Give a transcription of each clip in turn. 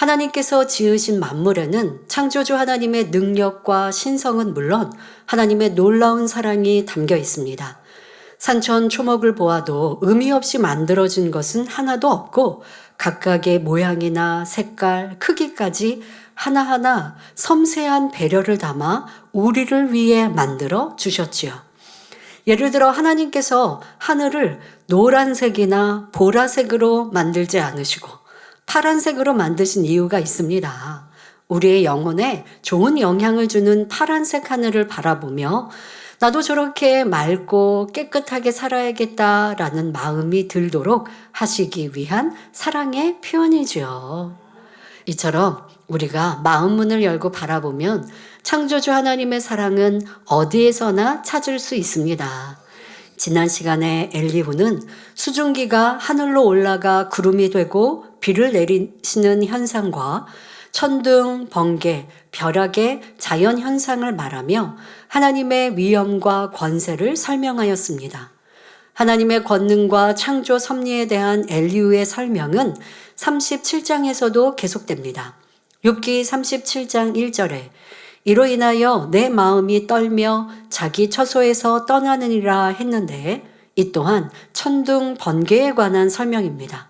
하나님께서 지으신 만물에는 창조주 하나님의 능력과 신성은 물론 하나님의 놀라운 사랑이 담겨 있습니다. 산천 초목을 보아도 의미 없이 만들어진 것은 하나도 없고 각각의 모양이나 색깔, 크기까지 하나하나 섬세한 배려를 담아 우리를 위해 만들어 주셨지요. 예를 들어 하나님께서 하늘을 노란색이나 보라색으로 만들지 않으시고 파란색으로 만드신 이유가 있습니다. 우리의 영혼에 좋은 영향을 주는 파란색 하늘을 바라보며 나도 저렇게 맑고 깨끗하게 살아야겠다라는 마음이 들도록 하시기 위한 사랑의 표현이죠. 이처럼 우리가 마음 문을 열고 바라보면 창조주 하나님의 사랑은 어디에서나 찾을 수 있습니다. 지난 시간에 엘리후는 수증기가 하늘로 올라가 구름이 되고 비를 내리시는 현상과 천둥, 번개, 벼락의 자연 현상을 말하며 하나님의 위엄과 권세를 설명하였습니다. 하나님의 권능과 창조 섭리에 대한 엘리후의 설명은 37장에서도 계속됩니다. 욥기 37장 1절에 이로 인하여 내 마음이 떨며 자기 처소에서 떠나느니라 했는데 이 또한 천둥, 번개에 관한 설명입니다.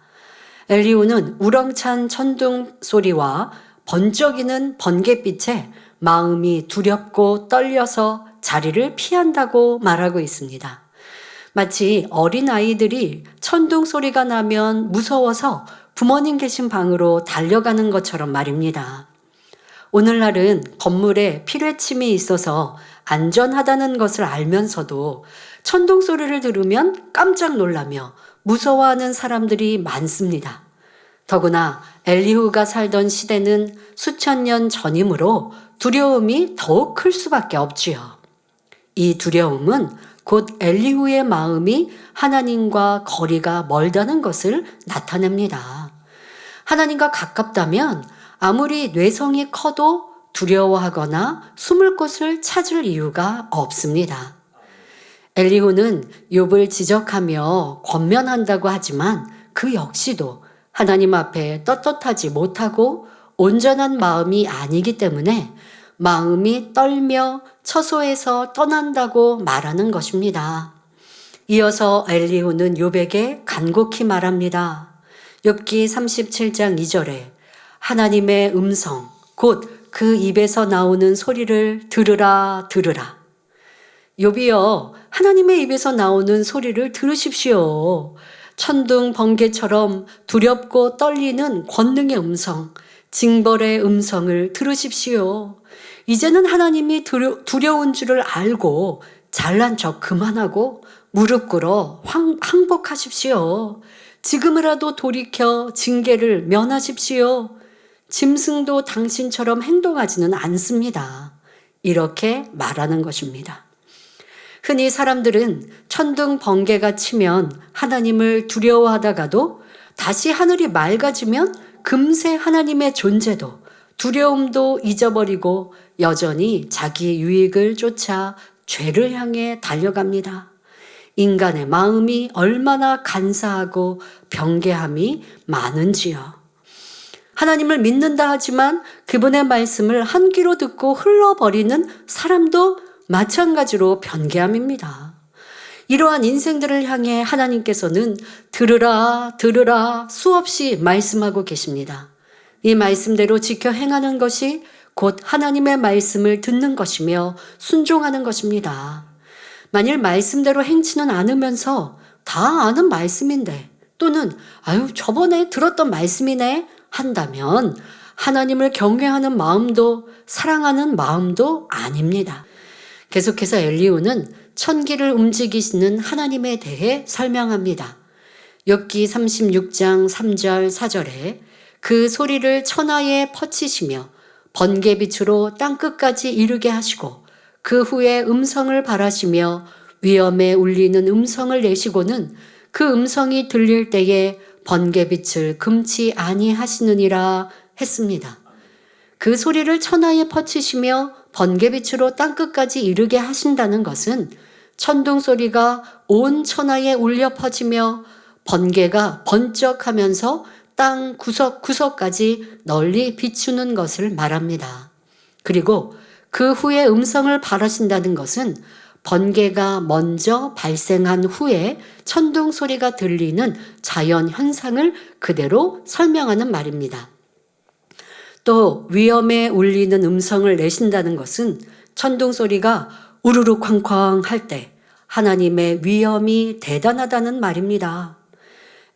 엘리후는 우렁찬 천둥 소리와 번쩍이는 번갯빛에 마음이 두렵고 떨려서 자리를 피한다고 말하고 있습니다. 마치 어린아이들이 천둥 소리가 나면 무서워서 부모님 계신 방으로 달려가는 것처럼 말입니다. 오늘날은 건물에 피뢰침이 있어서 안전하다는 것을 알면서도 천둥 소리를 들으면 깜짝 놀라며 무서워하는 사람들이 많습니다. 더구나 엘리후가 살던 시대는 수천 년 전이므로 두려움이 더욱 클 수밖에 없지요. 이 두려움은 곧 엘리후의 마음이 하나님과 거리가 멀다는 것을 나타냅니다. 하나님과 가깝다면 아무리 뇌성이 커도 두려워하거나 숨을 곳을 찾을 이유가 없습니다. 엘리후는 욥을 지적하며 권면한다고 하지만 그 역시도 하나님 앞에 떳떳하지 못하고 온전한 마음이 아니기 때문에 마음이 떨며 처소에서 떠난다고 말하는 것입니다. 이어서 엘리후는 욥에게 간곡히 말합니다. 욥기 37장 2절에 하나님의 음성, 곧 그 입에서 나오는 소리를 들으라 들으라. 욥이여, 하나님의 입에서 나오는 소리를 들으십시오. 천둥 번개처럼 두렵고 떨리는 권능의 음성, 징벌의 음성을 들으십시오. 이제는 하나님이 두려운 줄을 알고 잘난 척 그만하고 무릎 꿇어 항복하십시오. 지금이라도 돌이켜 징계를 면하십시오. 짐승도 당신처럼 행동하지는 않습니다. 이렇게 말하는 것입니다. 흔히 사람들은 천둥 번개가 치면 하나님을 두려워하다가도 다시 하늘이 맑아지면 금세 하나님의 존재도 두려움도 잊어버리고 여전히 자기 유익을 쫓아 죄를 향해 달려갑니다. 인간의 마음이 얼마나 간사하고 병개함이 많은지요. 하나님을 믿는다 하지만 그분의 말씀을 한 귀로 듣고 흘러버리는 사람도 마찬가지로 변개함입니다. 이러한 인생들을 향해 하나님께서는 들으라 들으라 수없이 말씀하고 계십니다. 이 말씀대로 지켜 행하는 것이 곧 하나님의 말씀을 듣는 것이며 순종하는 것입니다. 만일 말씀대로 행치는 않으면서 다 아는 말씀인데 또는 저번에 들었던 말씀이네 한다면 하나님을 경외하는 마음도 사랑하는 마음도 아닙니다. 계속해서 엘리후는 천기를 움직이시는 하나님에 대해 설명합니다. 욥기 36장 3절 4절에 그 소리를 천하에 퍼치시며 번개빛으로 땅끝까지 이르게 하시고 그 후에 음성을 발하시며 위엄에 울리는 음성을 내시고는 그 음성이 들릴 때에 번개빛을 금치 아니하시느니라 했습니다. 그 소리를 천하에 퍼치시며 번개빛으로 땅끝까지 이르게 하신다는 것은 천둥 소리가 온 천하에 울려 퍼지며 번개가 번쩍하면서 땅 구석구석까지 널리 비추는 것을 말합니다. 그리고 그 후에 음성을 발하신다는 것은 번개가 먼저 발생한 후에 천둥 소리가 들리는 자연 현상을 그대로 설명하는 말입니다. 또 위엄에 울리는 음성을 내신다는 것은 천둥 소리가 우르르 쾅쾅 할 때 하나님의 위엄이 대단하다는 말입니다.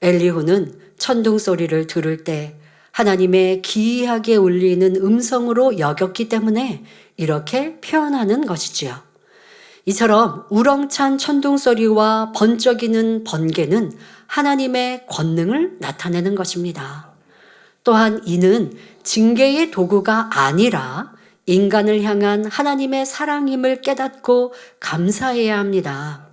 엘리후는 천둥 소리를 들을 때 하나님의 기이하게 울리는 음성으로 여겼기 때문에 이렇게 표현하는 것이지요. 이처럼 우렁찬 천둥 소리와 번쩍이는 번개는 하나님의 권능을 나타내는 것입니다. 또한 이는 징계의 도구가 아니라 인간을 향한 하나님의 사랑임을 깨닫고 감사해야 합니다.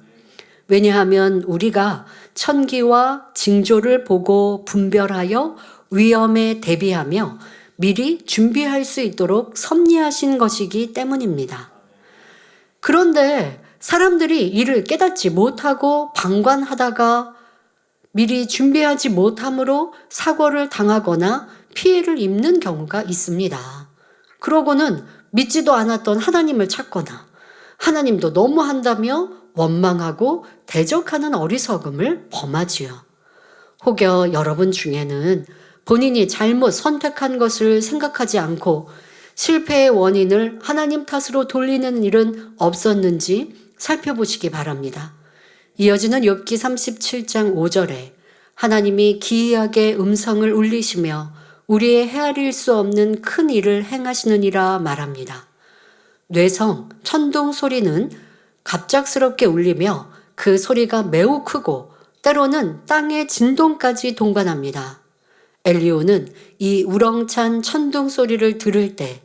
왜냐하면 우리가 천기와 징조를 보고 분별하여 위험에 대비하며 미리 준비할 수 있도록 섭리하신 것이기 때문입니다. 그런데 사람들이 이를 깨닫지 못하고 방관하다가 미리 준비하지 못함으로 사고를 당하거나 피해를 입는 경우가 있습니다. 그러고는 믿지도 않았던 하나님을 찾거나 하나님도 너무한다며 원망하고 대적하는 어리석음을 범하지요. 혹여 여러분 중에는 본인이 잘못 선택한 것을 생각하지 않고 실패의 원인을 하나님 탓으로 돌리는 일은 없었는지 살펴보시기 바랍니다. 이어지는 욥기 37장 5절에 하나님이 기이하게 음성을 울리시며 우리의 헤아릴 수 없는 큰 일을 행하시느니라 말합니다. 뇌성, 천둥 소리는 갑작스럽게 울리며 그 소리가 매우 크고 때로는 땅의 진동까지 동반합니다. 엘리후는 이 우렁찬 천둥 소리를 들을 때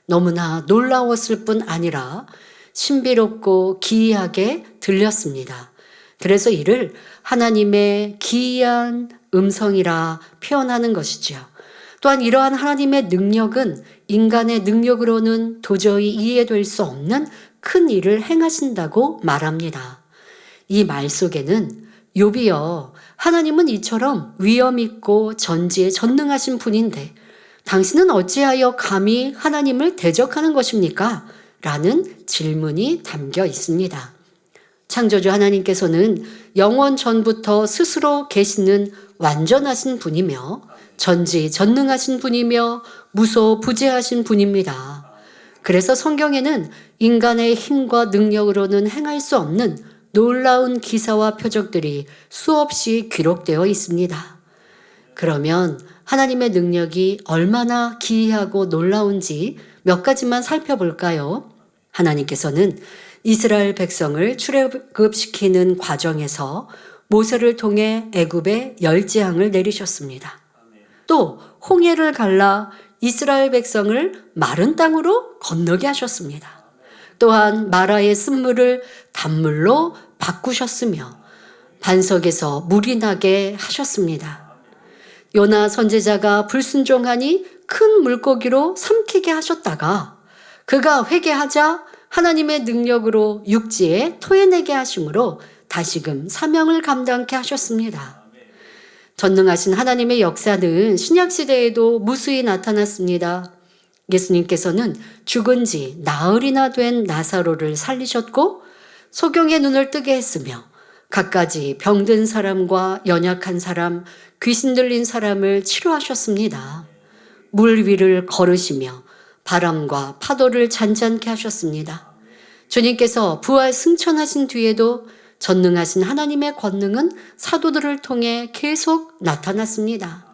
너무나 놀라웠을 뿐 아니라 신비롭고 기이하게 들렸습니다. 그래서 이를 하나님의 기이한 음성이라 표현하는 것이지요. 또한 이러한 하나님의 능력은 인간의 능력으로는 도저히 이해될 수 없는 큰 일을 행하신다고 말합니다. 이 말 속에는 욥이여, 하나님은 이처럼 위엄 있고 전지에 전능하신 분인데 당신은 어찌하여 감히 하나님을 대적하는 것입니까? 라는 질문이 담겨 있습니다. 창조주 하나님께서는 영원 전부터 스스로 계시는 완전하신 분이며 전지전능하신 분이며 무소부재하신 분입니다. 그래서 성경에는 인간의 힘과 능력으로는 행할 수 없는 놀라운 기사와 표적들이 수없이 기록되어 있습니다. 그러면 하나님의 능력이 얼마나 기이하고 놀라운지 몇 가지만 살펴볼까요? 하나님께서는 이스라엘 백성을 출애굽시키는 과정에서 모세를 통해 애굽에 열재앙을 내리셨습니다. 또 홍해를 갈라 이스라엘 백성을 마른 땅으로 건너게 하셨습니다. 또한 마라의 쓴물을 단물로 바꾸셨으며 반석에서 물이 나게 하셨습니다. 요나 선지자가 불순종하니 큰 물고기로 삼키게 하셨다가 그가 회개하자 하나님의 능력으로 육지에 토해내게 하심으로 다시금 사명을 감당케 하셨습니다. 전능하신 하나님의 역사는 신약시대에도 무수히 나타났습니다. 예수님께서는 죽은 지 나흘이나 된 나사로를 살리셨고 소경의 눈을 뜨게 했으며 갖가지 병든 사람과 연약한 사람, 귀신 들린 사람을 치료하셨습니다. 물 위를 걸으시며 바람과 파도를 잔잔케 하셨습니다. 주님께서 부활 승천하신 뒤에도 전능하신 하나님의 권능은 사도들을 통해 계속 나타났습니다.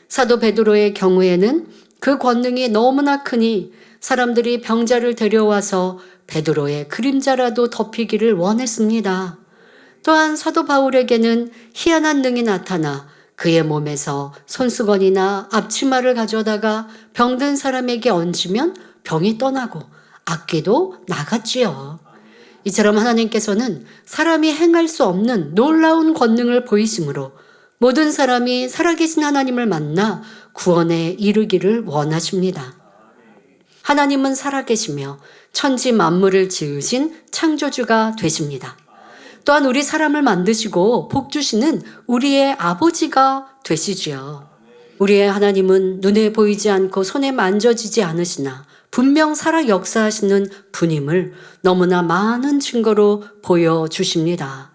사도 베드로의 경우에는 그 권능이 너무나 크니 사람들이 병자를 데려와서 베드로의 그림자라도 덮이기를 원했습니다. 또한 사도 바울에게는 희한한 능이 나타나 그의 몸에서 손수건이나 앞치마를 가져다가 병든 사람에게 얹으면 병이 떠나고 악귀도 나갔지요. 이처럼 하나님께서는 사람이 행할 수 없는 놀라운 권능을 보이심으로 모든 사람이 살아계신 하나님을 만나 구원에 이르기를 원하십니다. 하나님은 살아계시며 천지 만물을 지으신 창조주가 되십니다. 또한 우리 사람을 만드시고 복 주시는 우리의 아버지가 되시지요. 우리의 하나님은 눈에 보이지 않고 손에 만져지지 않으시나 분명 살아 역사하시는 분임을 너무나 많은 증거로 보여주십니다.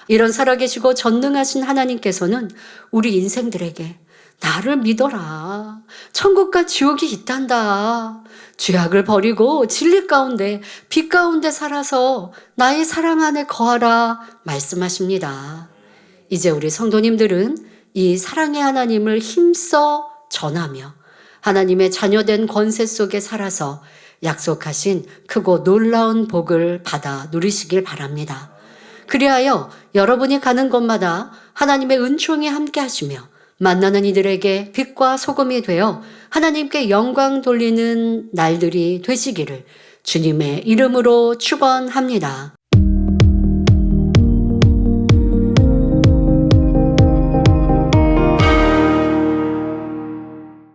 이런 살아계시고 전능하신 하나님께서는 우리 인생들에게 나를 믿어라. 천국과 지옥이 있단다. 죄악을 버리고 진리 가운데 빛 가운데 살아서 나의 사랑 안에 거하라 말씀하십니다. 이제 우리 성도님들은 이 사랑의 하나님을 힘써 전하며 하나님의 자녀된 권세 속에 살아서 약속하신 크고 놀라운 복을 받아 누리시길 바랍니다. 그리하여 여러분이 가는 곳마다 하나님의 은총이 함께 하시며 만나는 이들에게 빛과 소금이 되어 하나님께 영광 돌리는 날들이 되시기를 주님의 이름으로 축원합니다.